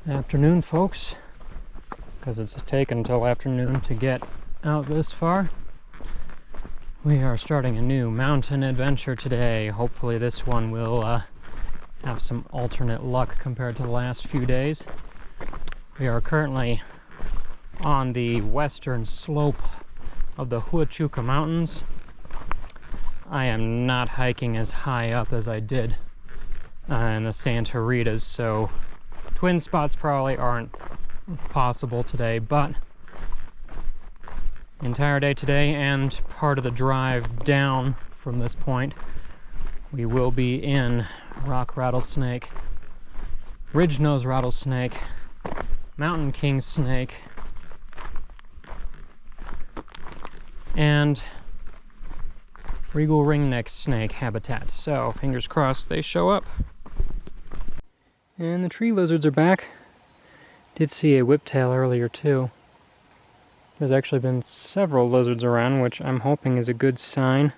Afternoon, folks, because it's taken until afternoon to get out this far. We are starting a new mountain adventure today. Hopefully this one will have some alternate luck compared to the last few days. We are currently on the western slope of the Huachucas Mountains. I am not hiking as high up as I did in the Santa Ritas, so twin spots probably aren't possible today, but the entire day today and part of the drive down from this point, we will be in rock rattlesnake, ridge-nose rattlesnake, mountain king snake, and regal ringneck snake habitat. So fingers crossed they show up. And the tree lizards are back. Did see a whiptail earlier too. There's actually been several lizards around, which I'm hoping is a good sign.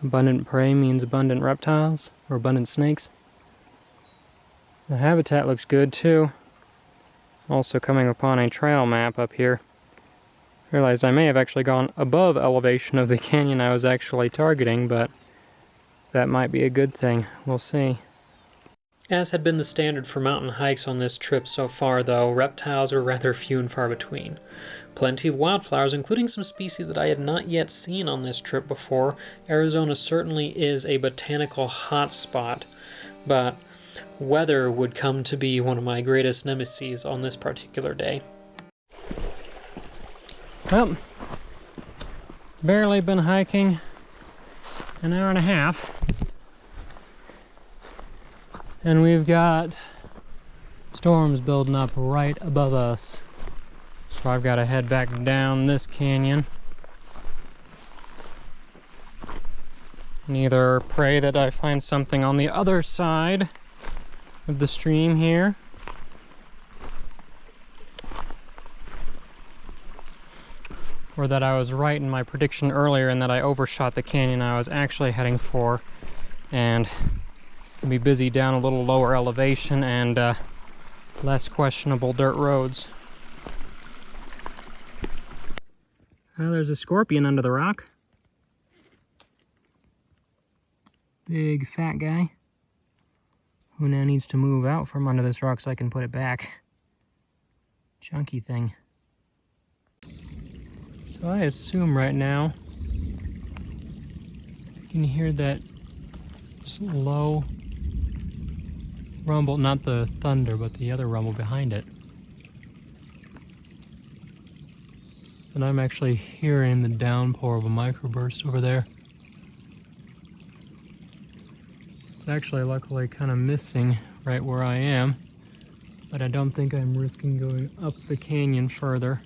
Abundant prey means abundant reptiles, or abundant snakes. The habitat looks good too. Also coming upon a trail map up here. Realized I may have actually gone above elevation of the canyon I was actually targeting, but that might be a good thing. We'll see. As had been the standard for mountain hikes on this trip so far, though, reptiles are rather few and far between. Plenty of wildflowers, including some species that I had not yet seen on this trip before. Arizona certainly is a botanical hotspot, but weather would come to be one of my greatest nemeses on this particular day. Well, barely been hiking an hour and a half. And we've got storms building up right above us. So I've got to head back down this canyon and either pray that I find something on the other side of the stream here, or that I was right in my prediction earlier and that I overshot the canyon I was actually heading for, and be busy down a little lower elevation and less questionable dirt roads. There's a scorpion under the rock. Big fat guy who now needs to move out from under this rock so I can put it back. Chunky thing. So I assume right now you can hear that just low rumble, not the thunder, but the other rumble behind it. And I'm actually hearing the downpour of a microburst over there. It's actually luckily kind of missing right where I am, but I don't think I'm risking going up the canyon further,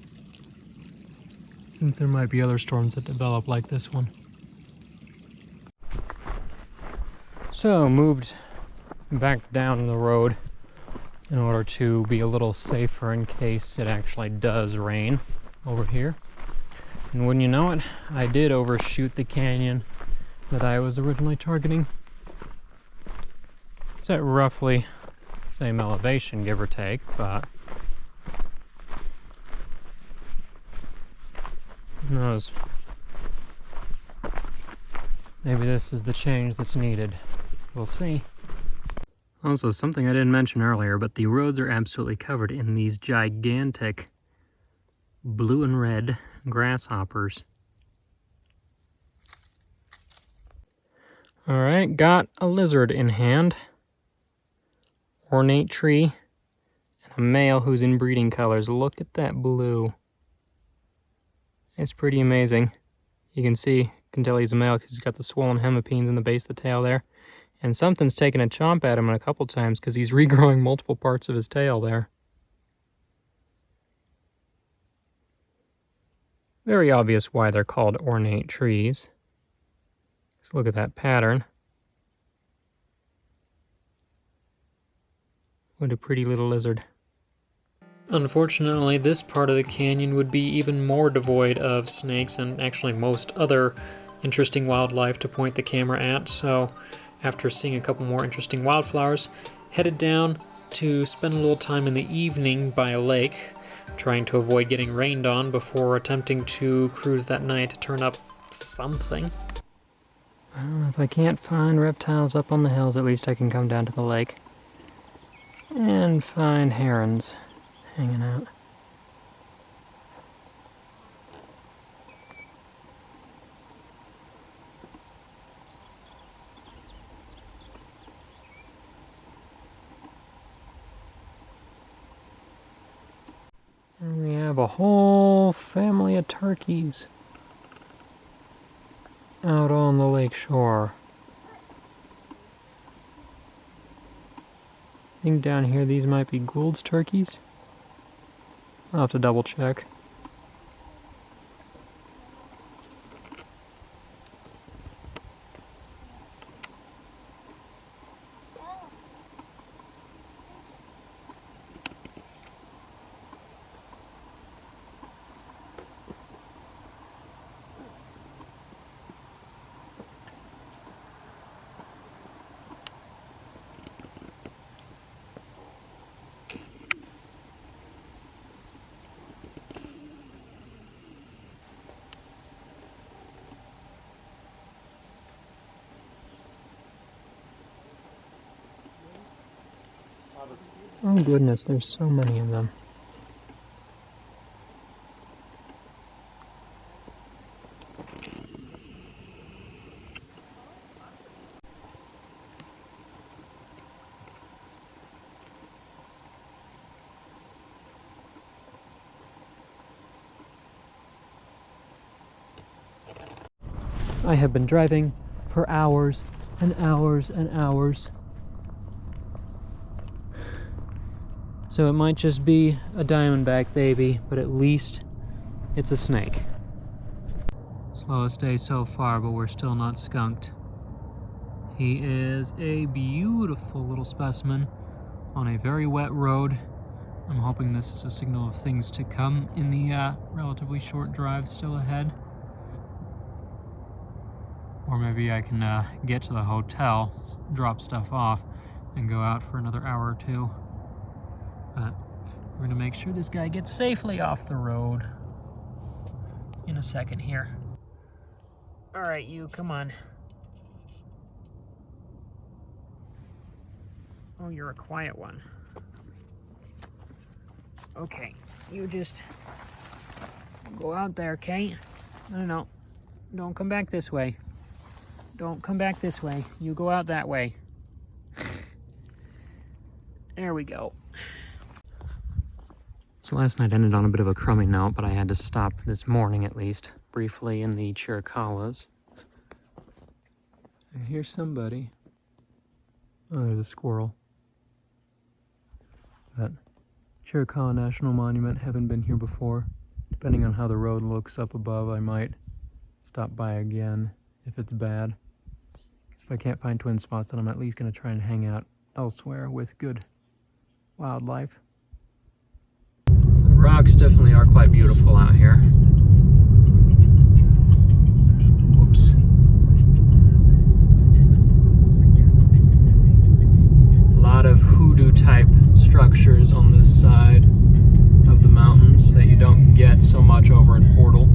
since there might be other storms that develop like this one. So moved back down the road in order to be a little safer in case it actually does rain over here. And wouldn't you know it, I did overshoot the canyon that I was originally targeting. It's at roughly the same elevation, give or take, but who knows? Maybe this is the change that's needed. We'll see. Also, something I didn't mention earlier, but the roads are absolutely covered in these gigantic blue and red grasshoppers. Alright, got a lizard in hand. Ornate tree. And a male who's in breeding colors. Look at that blue. It's pretty amazing. You can tell he's a male because he's got the swollen hemipenes in the base of the tail there. And something's taken a chomp at him a couple times because he's regrowing multiple parts of his tail there. Very obvious why they're called ornate trees. Let's look at that pattern. What a pretty little lizard. Unfortunately, this part of the canyon would be even more devoid of snakes and actually most other interesting wildlife to point the camera at, so after seeing a couple more interesting wildflowers, headed down to spend a little time in the evening by a lake, trying to avoid getting rained on before attempting to cruise that night to turn up something. If I can't find reptiles up on the hills, at least I can come down to the lake and find herons hanging out. And we have a whole family of turkeys out on the lake shore. I think down here these might be Gould's turkeys. I'll have to double check. Oh goodness, there's so many of them. I have been driving for hours and hours and hours. So it might just be a diamondback baby, but at least it's a snake. Slowest day so far, but we're still not skunked. He is a beautiful little specimen on a very wet road. I'm hoping this is a signal of things to come in the relatively short drive still ahead. Or maybe I can get to the hotel, drop stuff off, and go out for another hour or two. But we're gonna make sure this guy gets safely off the road in a second here. All right, you, come on. Oh, you're a quiet one. Okay, you just go out there, okay? No, don't come back this way. Don't come back this way. You go out that way. There we go. So last night ended on a bit of a crummy note, but I had to stop this morning at least, briefly in the Chiricahuas. I hear somebody. Oh, there's a squirrel. But Chiricahua National Monument, haven't been here before. Depending on how the road looks up above, I might stop by again if it's bad. Because if I can't find twin spots, then I'm at least going to try and hang out elsewhere with good wildlife. The rocks definitely are quite beautiful out here. Whoops. A lot of hoodoo type structures on this side of the mountains that you don't get so much over in Hortle.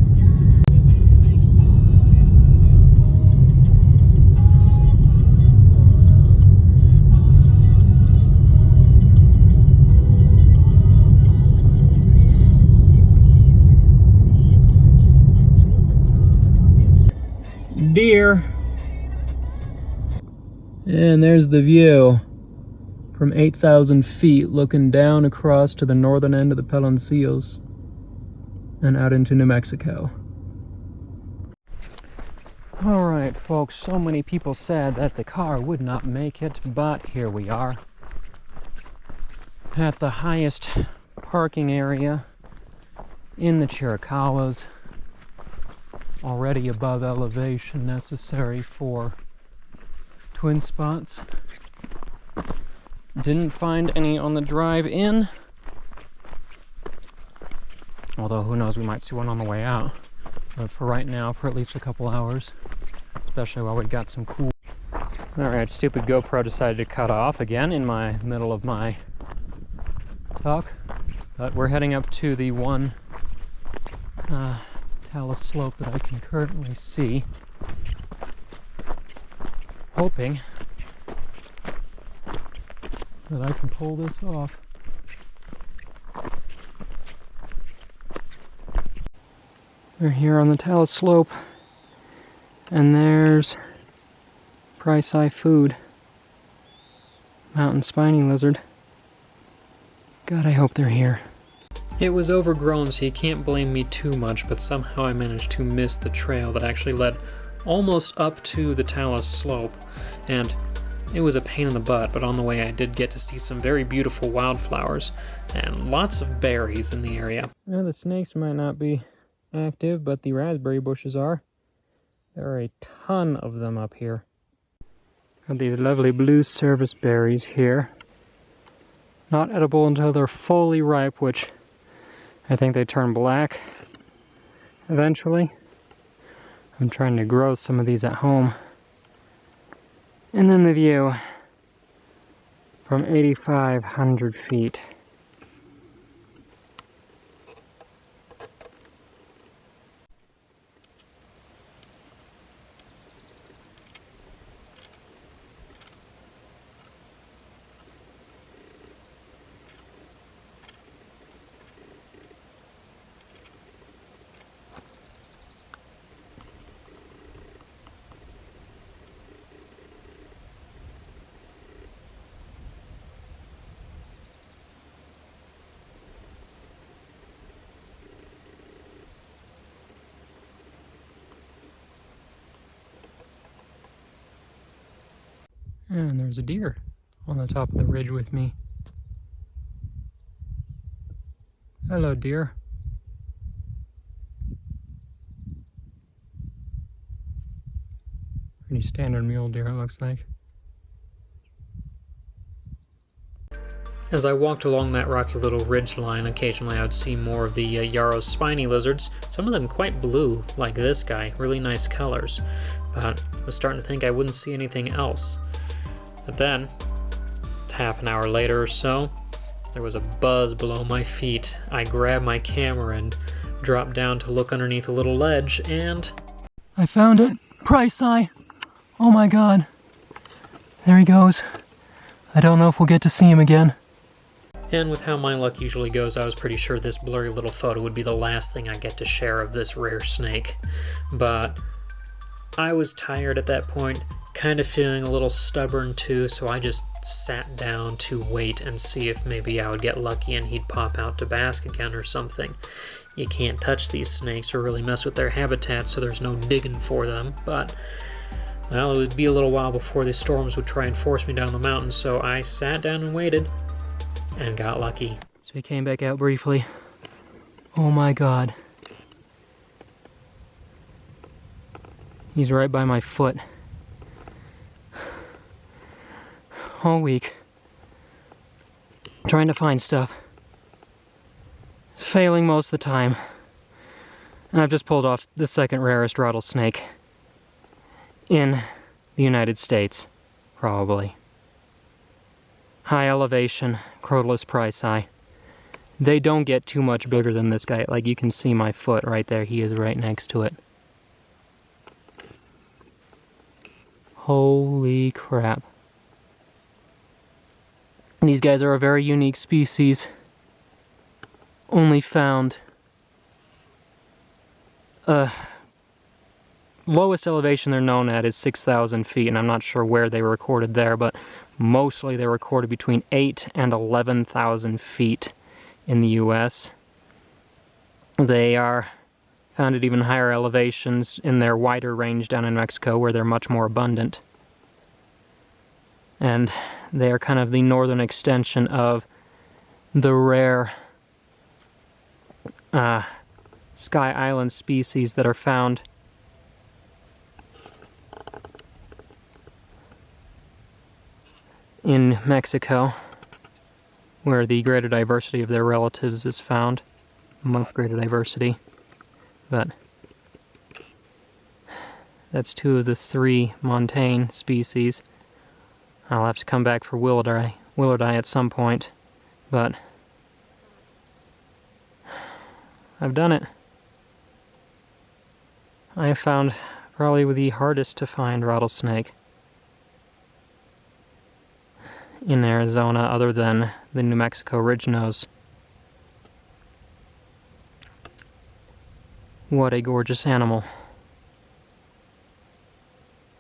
Deer. And there's the view from 8,000 feet looking down across to the northern end of the Paloncillos and out into New Mexico. Alright folks, so many people said that the car would not make it, but here we are at the highest parking area in the Chiricahuas, already above elevation necessary for twin spots. Didn't find any on the drive in, although who knows, we might see one on the way out. But for right now, for at least a couple hours, especially while we got some cool. Alright, stupid GoPro decided to cut off again in my middle of my talk, but we're heading up to the one talus slope that I can currently see, hoping that I can pull this off. We're here on the talus slope, and there's price-eye food. Mountain spiny lizard. God, I hope they're here. It was overgrown, so you can't blame me too much, but somehow I managed to miss the trail that actually led almost up to the talus slope, and it was a pain in the butt, but on the way I did get to see some very beautiful wildflowers and lots of berries in the area. Well, the snakes might not be active, but the raspberry bushes are. There are a ton of them up here. Got these lovely blue service berries here. Not edible until they're fully ripe, which I think they turn black eventually. I'm trying to grow some of these at home. And then the view from 8,500 feet. And there's a deer on the top of the ridge with me. Hello, deer. Pretty standard mule deer, it looks like. As I walked along that rocky little ridge line, occasionally I would see more of the yarrow spiny lizards, some of them quite blue, like this guy, really nice colors. But I was starting to think I wouldn't see anything else. But then, half an hour later or so, there was a buzz below my feet. I grabbed my camera and dropped down to look underneath a little ledge, and I found it! Price-eye! Oh my god. There he goes. I don't know if we'll get to see him again. And with how my luck usually goes, I was pretty sure this blurry little photo would be the last thing I get to share of this rare snake. But I was tired at that point, kind of feeling a little stubborn too, so I just sat down to wait and see if maybe I would get lucky and he'd pop out to bask again or something. You can't touch these snakes or really mess with their habitat, so there's no digging for them, but well, it would be a little while before the storms would try and force me down the mountain, so I sat down and waited and got lucky. So he came back out briefly. Oh my god. He's right by my foot. All week, trying to find stuff, failing most of the time, and I've just pulled off the second rarest rattlesnake in the United States, probably. High elevation, Crotalus price-eye. They don't get too much bigger than this guy. Like, you can see my foot right there. He is right next to it. Holy crap. These guys are a very unique species. Only found lowest elevation they're known at is 6,000 feet, and I'm not sure where they were recorded there, but mostly they were recorded between 8,000 and 11,000 feet in the US. They are found at even higher elevations in their wider range down in Mexico, where they're much more abundant. And they are kind of the northern extension of the rare Sky Island species that are found in Mexico, where the greater diversity of their relatives is found, amongst greater diversity. But that's two of the three montane species. I'll have to come back for willardi at some point, but I've done it. I have found probably the hardest to find rattlesnake in Arizona other than the New Mexico ridge nose. What a gorgeous animal.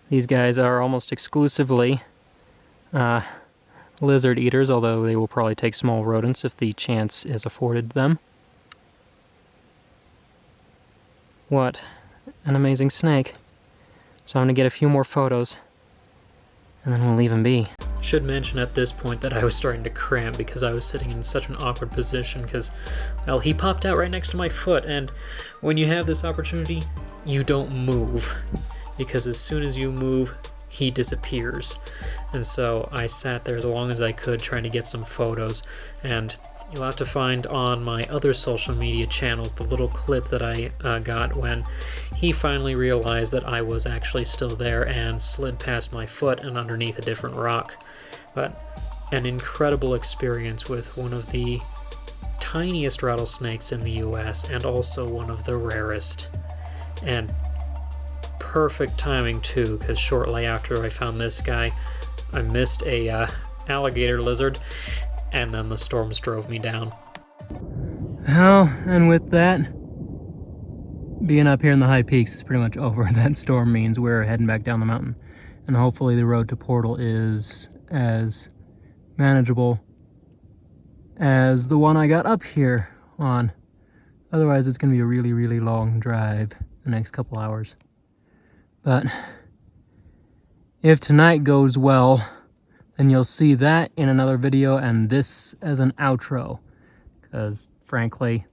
These guys are almost exclusively lizard eaters, although they will probably take small rodents if the chance is afforded them. What an amazing snake. So I'm going to get a few more photos, and then we'll leave him be. Should mention at this point that I was starting to cramp because I was sitting in such an awkward position because, well, he popped out right next to my foot, and when you have this opportunity, you don't move, because as soon as you move, he disappears. And so I sat there as long as I could trying to get some photos, and you'll have to find on my other social media channels the little clip that I got when he finally realized that I was actually still there and slid past my foot and underneath a different rock. But an incredible experience with one of the tiniest rattlesnakes in the US and also one of the rarest. And perfect timing too, because shortly after I found this guy, I missed a alligator lizard, and then the storms drove me down. Well, and with that, being up here in the high peaks is pretty much over. That storm means we're heading back down the mountain, and hopefully the road to Portal is as manageable as the one I got up here on. Otherwise it's going to be a really, really long drive the next couple hours. But if tonight goes well, then you'll see that in another video and this as an outro. Because frankly,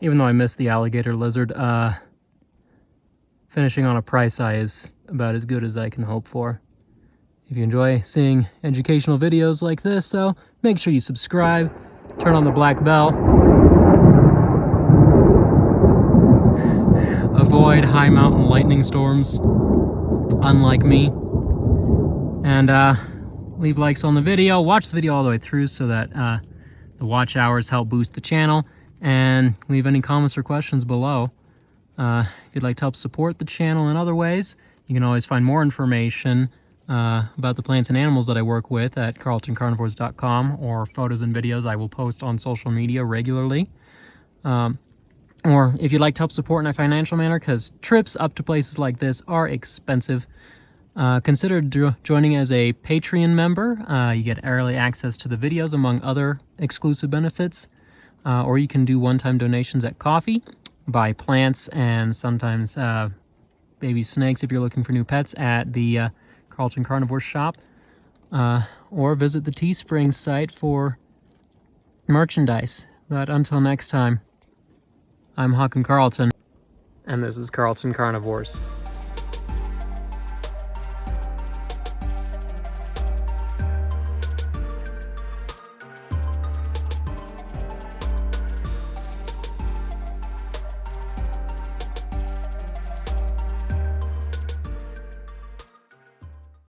even though I missed the alligator lizard, finishing on a price eye is about as good as I can hope for. If you enjoy seeing educational videos like this though, make sure you subscribe, turn on the black bell, avoid high mountain lightning storms, unlike me, and leave likes on the video, watch the video all the way through so that the watch hours help boost the channel, and leave any comments or questions below. If you'd like to help support the channel in other ways, you can always find more information about the plants and animals that I work with at carltoncarnivores.com, or photos and videos I will post on social media regularly. Or if you'd like to help support in a financial manner, because trips up to places like this are expensive, consider joining as a Patreon member. You get early access to the videos among other exclusive benefits, or you can do one-time donations at coffee, buy plants and sometimes baby snakes if you're looking for new pets at the Carlton Carnivore shop, or visit the Teespring site for merchandise. But until next time, I'm Huck and Carlton, and this is Carlton Carnivores.